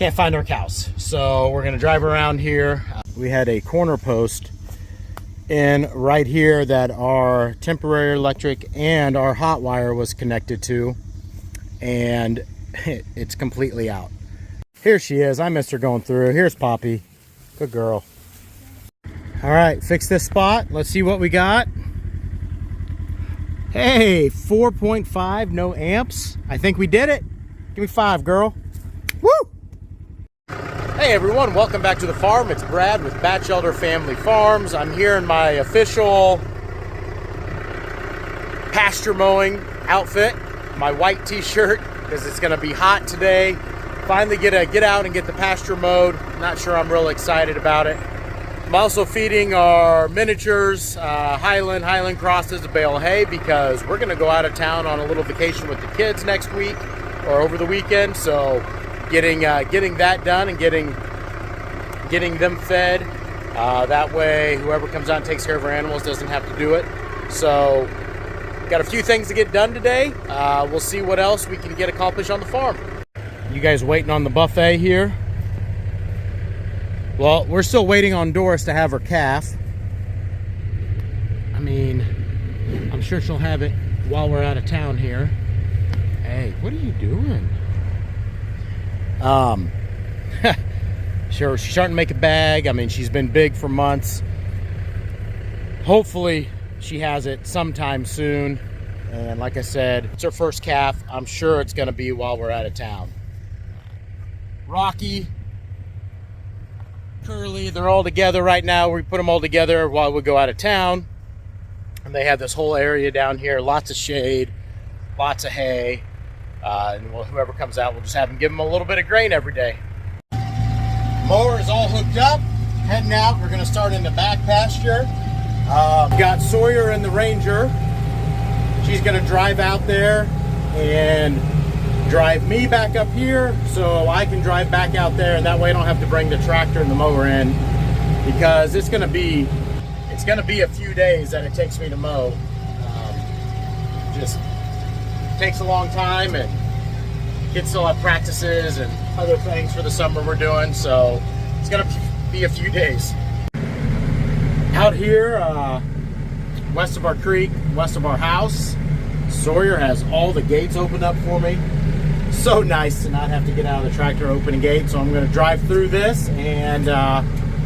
can't find our cows. So we're gonna drive around here. We had a corner post in right here that our temporary electric and our hot wire was connected to, and it's completely out. Here she is. I missed her going through. Here's Poppy. Good girl. All right, fix this spot. Let's see what we got. Hey, 4.5, no amps. I think we did it. Give me 5, girl. Woo! Hey everyone, welcome back to the farm. It's Brad with Batchelder Family Farms. I'm here in my official pasture mowing outfit, my white t-shirt, because it's gonna be hot today. Finally get out and get the pasture mowed. Not sure I'm real excited about it. I'm also feeding our miniatures Highland crosses a bale of hay because we're gonna go out of town on a little vacation with the kids next week or over the weekend. So getting that done and getting them fed. That way whoever comes out and takes care of our animals doesn't have to do it. So got a few things to get done today. We'll see what else we can get accomplished on the farm. You guys waiting on the buffet here? Well, we're still waiting on Doris to have her calf. I mean, I'm sure she'll have it while we're out of town here. Hey, what are you doing? Sure, she's starting to make a bag. I mean, she's been big for months. Hopefully she has it sometime soon. And like I said, it's her first calf. I'm sure it's gonna be while we're out of town. Rocky, Curly, they're all together right now. We put them all together while we go out of town. And they have this whole area down here, lots of shade, lots of hay. And whoever comes out, we'll just have them give them a little bit of grain every day. Mower is all hooked up, heading out. We're gonna start in the back pasture. Got Sawyer in the Ranger. She's gonna drive out there and drive me back up here so I can drive back out there, and that way I don't have to bring the tractor and the mower in, because it's gonna be a few days that it takes me to mow. Just takes a long time, and kids still have practices and other things for the summer we're doing, so it's gonna be a few days. Out here, west of our creek, west of our house, Sawyer has all the gates opened up for me. So nice to not have to get out of the tractor opening gate. So I'm gonna drive through this and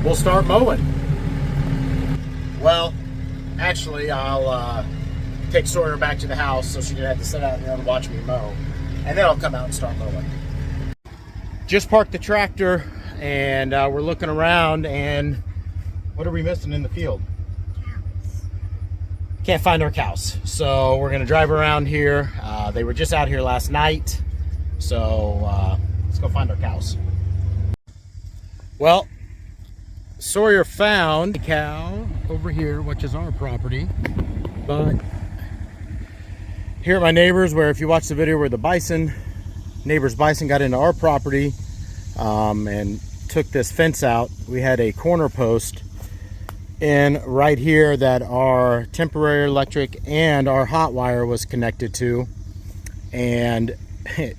we'll start mowing. Well, actually I'll take Sawyer back to the house so she didn't have to sit out here and watch me mow. And then I'll come out and start mowing. Just parked the tractor and we're looking around, and what are we missing in the field? Can't find our cows. So we're gonna drive around here. They were just out here last night. So let's go find our cows. Well, Sawyer found a cow over here, which is our property. But here at my neighbors, where if you watch the video where the neighbor's bison got into our property and took this fence out, we had a corner post in right here that our temporary electric and our hot wire was connected to, and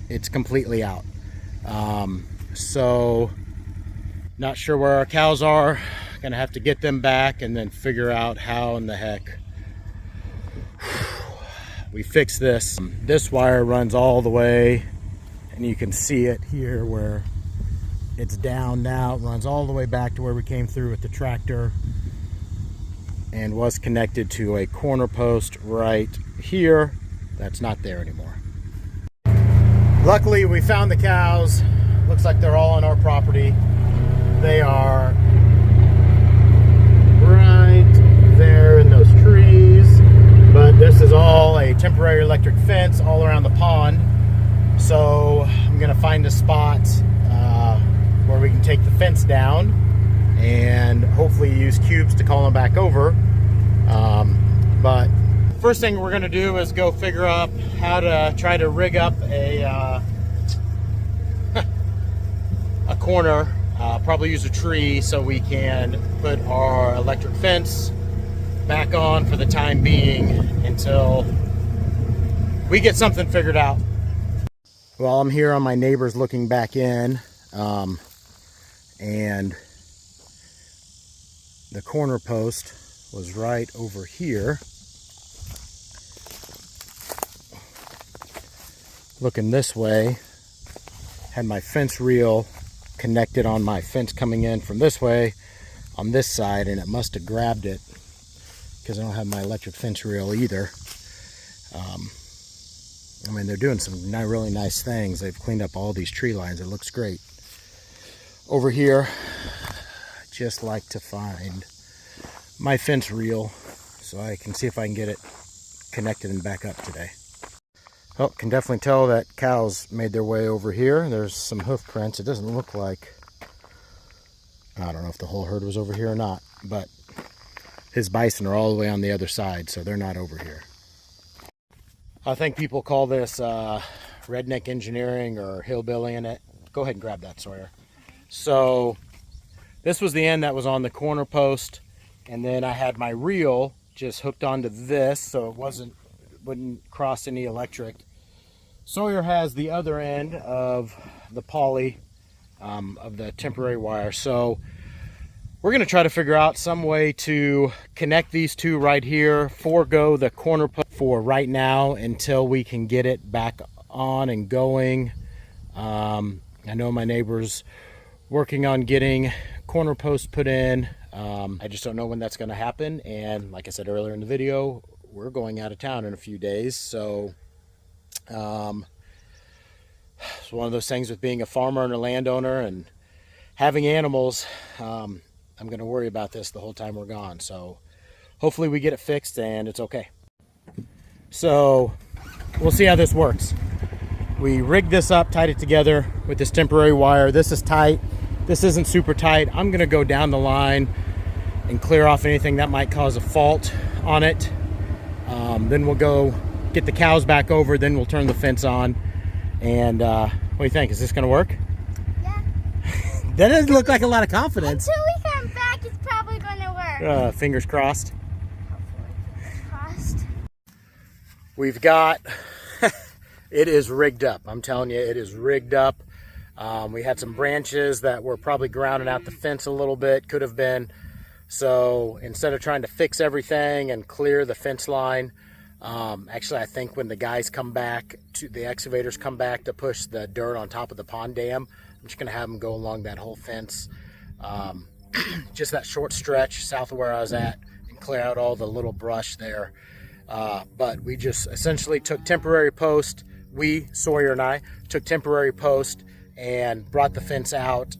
it's completely out. So not sure where our cows are. Gonna have to get them back and then figure out how in the heck we fix this. This wire runs all the way, and you can see it here where it's down now. It runs all the way back to where we came through with the tractor, and was connected to a corner post right here that's not there anymore. Luckily we found the cows. Looks like they're all on our property. They are right there in those trees, but this is all a temporary electric fence all around the pond. So I'm gonna find a spot where we can take the fence down and hopefully use cubes to call them back over. But first thing we're gonna do is go figure out how to try to rig up a corner, probably use a tree so we can put our electric fence back on for the time being until we get something figured out. Well, I'm here on my neighbors looking back in. And the corner post was right over here, looking this way. Had my fence reel connected on my fence coming in from this way on this side, and it must have grabbed it because I don't have my electric fence reel either. I mean, they're doing some really nice things. They've cleaned up all these tree lines. It looks great. Over here, I just like to find my fence reel so I can see if I can get it connected and back up today. Well, can definitely tell that cows made their way over here. There's some hoof prints. It doesn't look like, I don't know if the whole herd was over here or not, but his bison are all the way on the other side, so they're not over here. I think people call this redneck engineering or hillbillying it. Go ahead and grab that, Sawyer. So this was the end that was on the corner post, and then I had my reel just hooked onto this so it wouldn't cross any electric. Sawyer has the other end of the poly of the temporary wire. So we're going to try to figure out some way to connect these two right here, forego the corner post for right now until we can get it back on and going. I know my neighbor's working on getting corner posts put in. I just don't know when that's going to happen. And like I said earlier in the video, we're going out of town in a few days. So it's one of those things with being a farmer and a landowner and having animals. I'm going to worry about this the whole time we're gone. So hopefully we get it fixed and it's okay. So we'll see how this works. We rigged this up, tied it together with this temporary wire. This is tight. This isn't super tight. I'm going to go down the line and clear off anything that might cause a fault on it. Then we'll go get the cows back over. Then we'll turn the fence on. And what do you think? Is this going to work? Yeah. That doesn't look like a lot of confidence. Until we come back, it's probably going to work. Fingers crossed. Hopefully, fingers crossed. We've got, it is rigged up. I'm telling you, it is rigged up. We had some branches that were probably grounding out the fence a little bit, could have been. So instead of trying to fix everything and clear the fence line, actually I think when the guys come back, the excavators come back to push the dirt on top of the pond dam, I'm just gonna have them go along that whole fence, just that short stretch south of where I was at, and clear out all the little brush there. But we just essentially took temporary post, Sawyer and I, took temporary post and brought the fence out.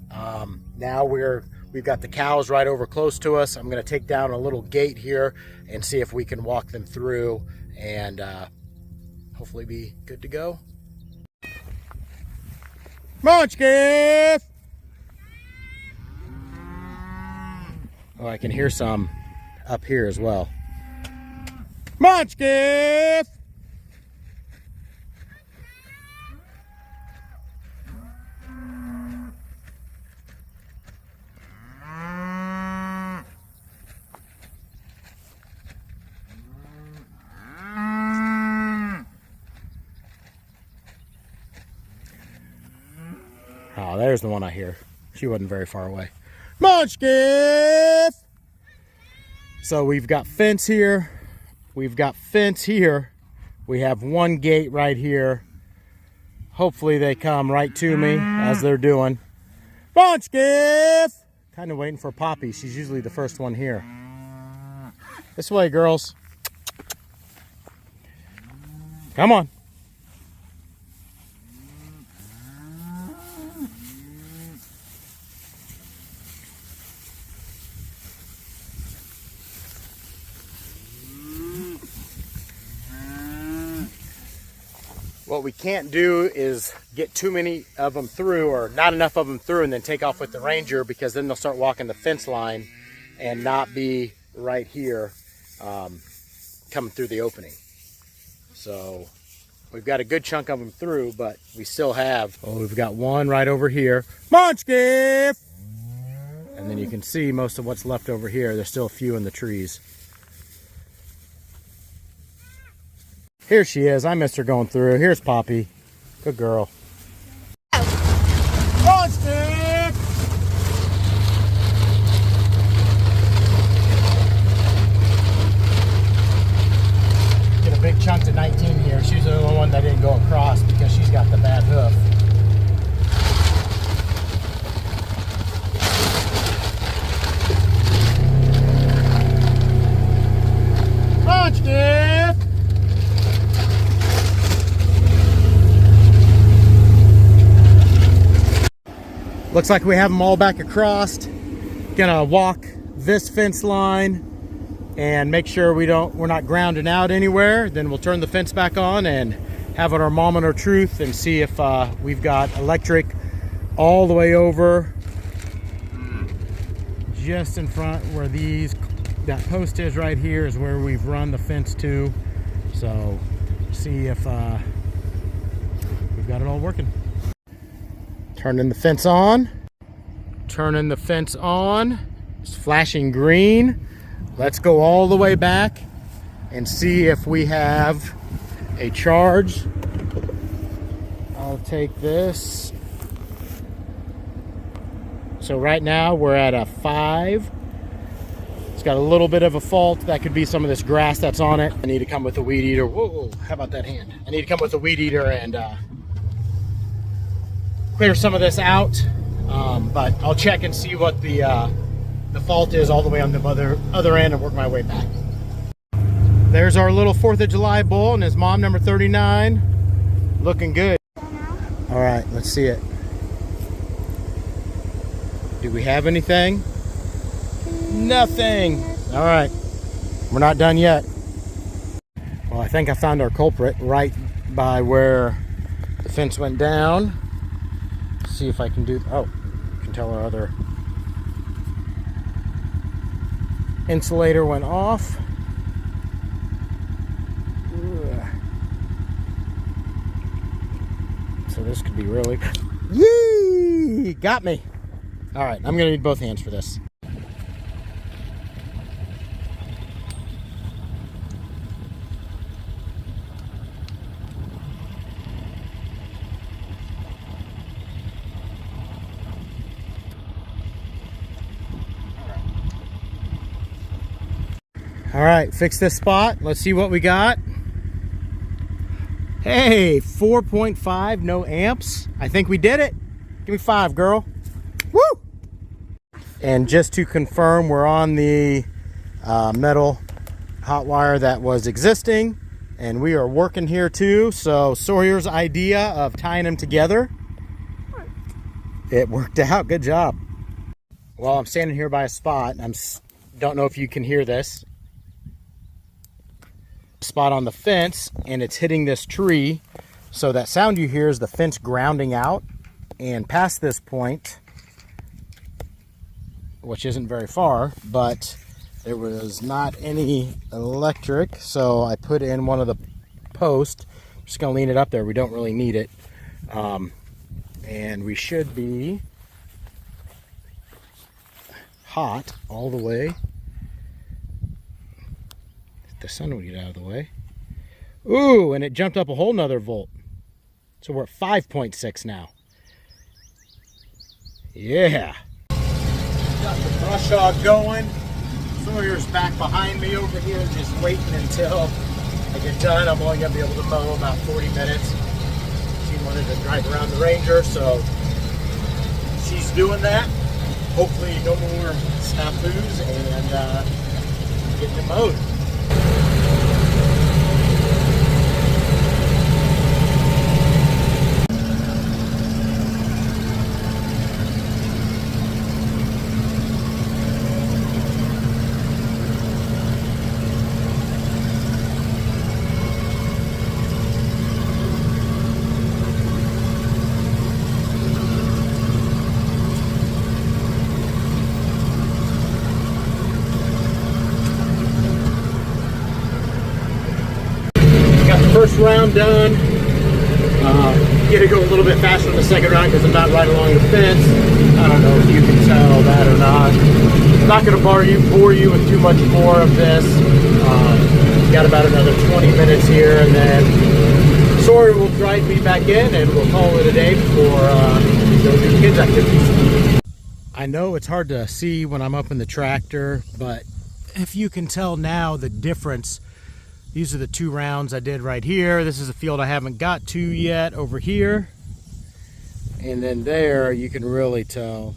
Now we've got the cows right over close to us. I'm gonna take down a little gate here and see if we can walk them through and hopefully be good to go. Come on, Skiff! Oh, I can hear some up here as well. Come on, Skiff! Oh, there's the one I hear. She wasn't very far away. Come on, Skiff! So we've got fence here. We've got fence here. We have one gate right here. Hopefully they come right to me as they're doing. Come on, Skiff! Kind of waiting for Poppy. She's usually the first one here. This way, girls. Come on. What we can't do is get too many of them through, or not enough of them through, and then take off with the Ranger, because then they'll start walking the fence line and not be right here coming through the opening. So we've got a good chunk of them through, but we still have, oh, we've got one right over here. Come on, Skiff! And then you can see most of what's left over here. There's still a few in the trees. Here she is. I missed her going through. Here's Poppy. Good girl. Come on, Skiff! Looks like we have them all back across. Gonna walk this fence line and make sure we're not grounding out anywhere. Then we'll turn the fence back on and have our moment of truth and see if we've got electric all the way over just in front where that post is. Right here is where we've run the fence to. So see if we've got it all working. Turning the fence on. Turning the fence on. It's flashing green. Let's go all the way back and see if we have a charge. I'll take this. So right now we're at a 5. It's got a little bit of a fault. That could be some of this grass that's on it. I need to come with a weed eater. Whoa, how about that hand? I need to come with a weed eater and clear some of this out. But I'll check and see what the fault is all the way on the other end and work my way back. There's our little 4th of July bull and his mom, number 39. Looking good. All right, let's see it. Do we have anything? Nothing. All right, we're not done yet. Well, I think I found our culprit right by where the fence went down. Let's see if I can do, oh, you can tell our other insulator went off. So this could be really, yee, got me. All right, I'm gonna need both hands for this. All right, fix this spot. Let's see what we got. Hey, 4.5, no amps. I think we did it. Give me 5, girl. Woo! And just to confirm, we're on the metal hot wire that was existing, and we are working here too. So Sawyer's idea of tying them together, it worked out. Good job. Well, I'm standing here by a spot. Don't know if you can hear this. Spot on the fence, and it's hitting this tree. So that sound you hear is the fence grounding out, and past this point, which isn't very far, but there was not any electric, so I put in one of the posts. I'm just gonna lean it up there. We don't really need it, and we should be hot all the way. The sun would get out of the way. Ooh, and it jumped up a whole nother volt. So we're at 5.6 now. Yeah. Got the brush hog going. Sawyer's back behind me over here, just waiting until I get done. I'm only gonna be able to mow about 40 minutes. She wanted to drive around the Ranger, so she's doing that. Hopefully no more snafus and getting it mowed. First round done. Get to go a little bit faster in the second round because I'm not right along the fence. I don't know if you can tell that or not. I'm not going to bore you with too much more of this. Got about another 20 minutes here, and then Sawyer will drive me back in, and we'll call it a day before we go do kids' activities. I know it's hard to see when I'm up in the tractor, but if you can tell now the difference. These are the 2 rounds I did right here. This is a field I haven't got to yet over here. And then there, you can really tell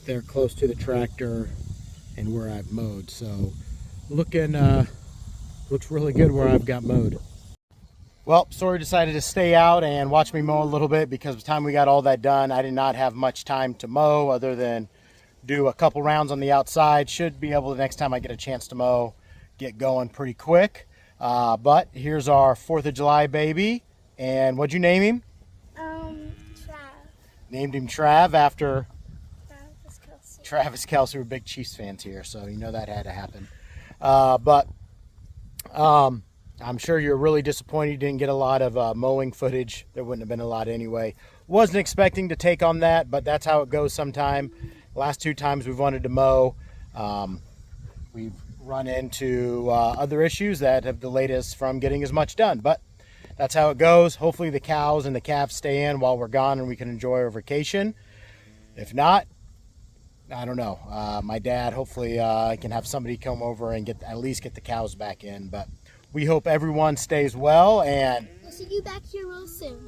they're close to the tractor and where I've mowed. So looks really good where I've got mowed. Well, Sawyer decided to stay out and watch me mow a little bit because by the time we got all that done, I did not have much time to mow other than do a couple rounds on the outside. Should be able to, next time I get a chance to mow, get going pretty quick. But here's our 4th of July baby. And what'd you name him? Trav. Named him Trav after Travis Kelsey. Travis Kelsey. We're big Chiefs fans here, so you know that had to happen. I'm sure you're really disappointed you didn't get a lot of mowing footage. There wouldn't have been a lot anyway. Wasn't expecting to take on that, but that's how it goes sometime. Last 2 times we've wanted to mow, we've run into other issues that have delayed us from getting as much done. But that's how it goes. Hopefully the cows and the calves stay in while we're gone and we can enjoy our vacation. If not, I don't know. My dad, hopefully I can have somebody come over and at least get the cows back in. But we hope everyone stays well, and We'll see you back here real soon.